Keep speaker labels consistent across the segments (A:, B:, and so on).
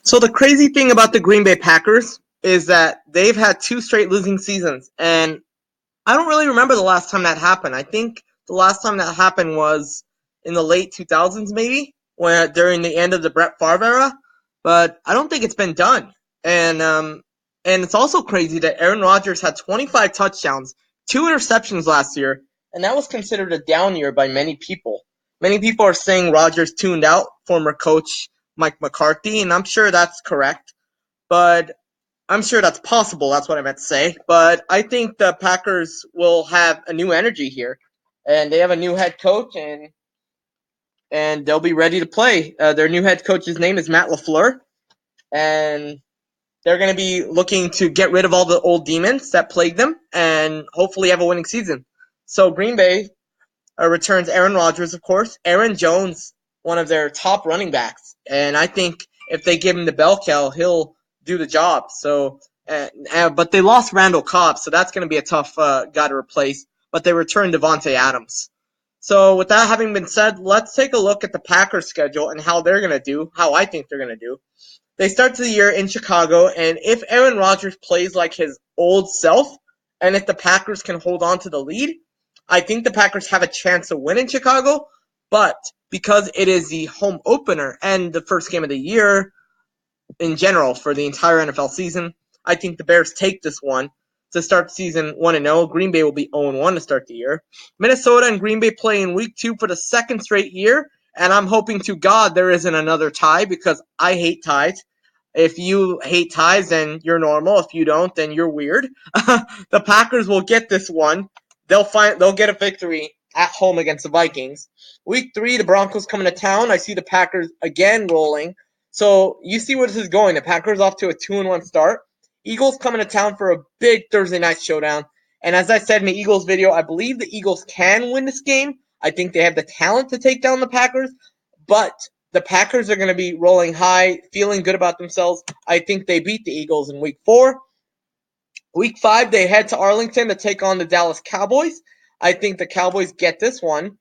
A: So the crazy thing about the Green Bay Packers is that they've had two straight losing seasons, and I don't really remember the last time that happened. I think the last time that happened was in the late 2000s, maybe, when during the end of the Brett Favre era. But I don't think it's been done. And it's also crazy that Aaron Rodgers had 25 touchdowns, two interceptions last year, and that was considered a down year by many people. Many people are saying Rodgers tuned out former coach Mike McCarthy, and I'm sure that's correct. But I'm sure that's possible. That's what I meant to say. But I think the Packers will have a new energy here, and they have a new head coach, and they'll be ready to play. Their new head coach's name is Matt LaFleur, and they're going to be looking to get rid of all the old demons that plague them, and hopefully have a winning season. So Green Bay returns Aaron Rodgers, of course, Aaron Jones, one of their top running backs, and I think if they give him the bell cow, he'll do the job. So, but they lost Randall Cobb, so that's going to be a tough guy to replace. But they returned Devontae Adams. So, with that having been said, let's take a look at the Packers' schedule and how they're going to do. How I think they're going to do. They start the year in Chicago, and if Aaron Rodgers plays like his old self, and if the Packers can hold on to the lead, I think the Packers have a chance to win in Chicago. But because it is the home opener and the first game of the year in general for the entire NFL season, I think the Bears take this one to start season 1-0. Green Bay will be 0-1 to start the year. Minnesota and Green Bay play in week 2 for the second straight year, and I'm hoping to God there isn't another tie because I hate ties. If you hate ties, then you're normal. If you don't, then you're weird. The Packers will get this one. They'll get a victory at home against the Vikings. Week 3, the Broncos coming to town. I see the Packers again rolling. So you see where this is going. The Packers off to a 2-1 start. Eagles coming to town for a big Thursday night showdown. And as I said in the Eagles video, I believe the Eagles can win this game. I think they have the talent to take down the Packers, but the Packers are going to be rolling high, feeling good about themselves. I think they beat the Eagles in week 4. Week 5, they head to Arlington to take on the Dallas Cowboys. I think the Cowboys get this one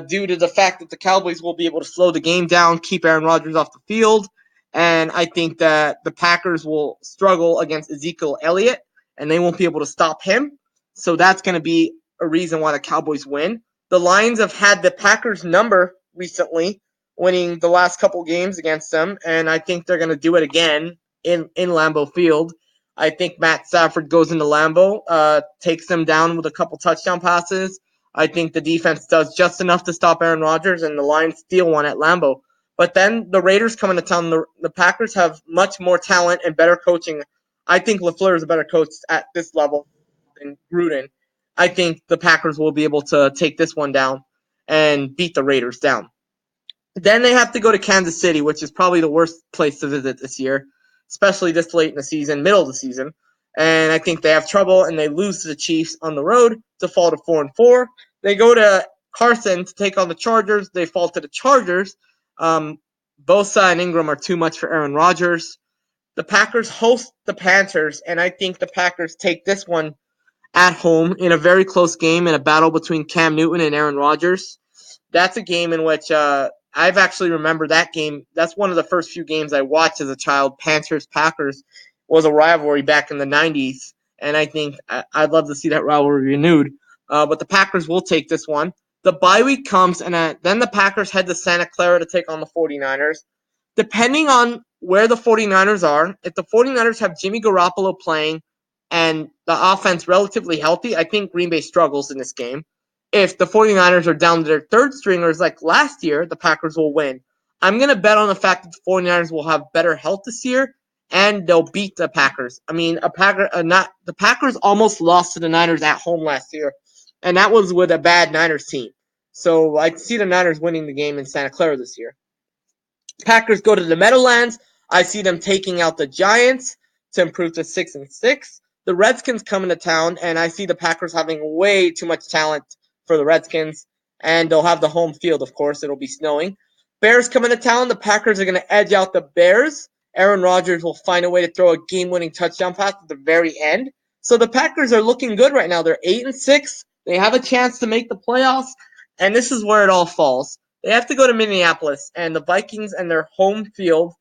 A: due to the fact that the Cowboys will be able to slow the game down, keep Aaron Rodgers off the field. And I think that the Packers will struggle against Ezekiel Elliott, and they won't be able to stop him. So that's going to be a reason why the Cowboys win. The Lions have had the Packers number recently, winning the last couple games against them, and I think they're going to do it again in Lambeau Field. I think Matt Stafford goes into Lambeau, takes them down with a couple touchdown passes. I think the defense does just enough to stop Aaron Rodgers, and the Lions steal one at Lambeau. But then the Raiders come into town. The Packers have much more talent and better coaching. I think LaFleur is a better coach at this level than Gruden. I think the Packers will be able to take this one down and beat the Raiders down. Then they have to go to Kansas City, which is probably the worst place to visit this year, especially this late in the season, middle of the season. And I think they have trouble, and they lose to the Chiefs on the road to fall to 4-4. They go to Carson to take on the Chargers. They fall to the Chargers. Bosa and Ingram are too much for Aaron Rodgers. The Packers host the Panthers, and I think the Packers take this one at home in a very close game in a battle between Cam Newton and Aaron Rodgers. That's a game in which I've actually remembered that game. That's one of the first few games I watched as a child. Panthers-Packers was a rivalry back in the 90s, and I think I'd love to see that rivalry renewed. But the Packers will take this one. The bye week comes, and then the Packers head to Santa Clara to take on the 49ers. Depending on where the 49ers are, if the 49ers have Jimmy Garoppolo playing and the offense relatively healthy, I think Green Bay struggles in this game. If the 49ers are down to their third stringers like last year, the Packers will win. I'm going to bet on the fact that the 49ers will have better health this year and they'll beat the Packers. I mean, the Packers almost lost to the Niners at home last year, and that was with a bad Niners team. So I see the Niners winning the game in Santa Clara this year. Packers go to the Meadowlands. I see them taking out the Giants to improve to 6-6. The Redskins come into town, and I see the Packers having way too much talent for the Redskins, and they'll have the home field, of course. It'll be snowing. Bears come into town. The Packers are going to edge out the Bears. Aaron Rodgers will find a way to throw a game-winning touchdown pass at the very end. So the Packers are looking good right now. They're 8-6. They have a chance to make the playoffs, and this is where it all falls. They have to go to Minneapolis, and the Vikings and their home field,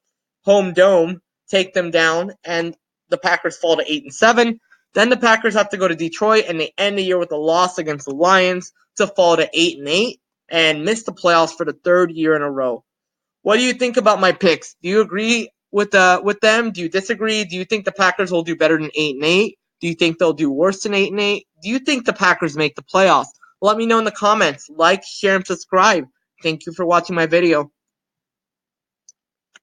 A: home dome, take them down, and the Packers fall to 8-7. Then the Packers have to go to Detroit, and they end the year with a loss against the Lions to fall to 8-8 and miss the playoffs for the third year in a row. What do you think about my picks? Do you agree with them? Do you disagree? Do you think the Packers will do better than 8-8? Do you think they'll do worse than 8-8? Do you think the Packers make the playoffs? Let me know in the comments. Like, share, and subscribe. Thank you for watching my video.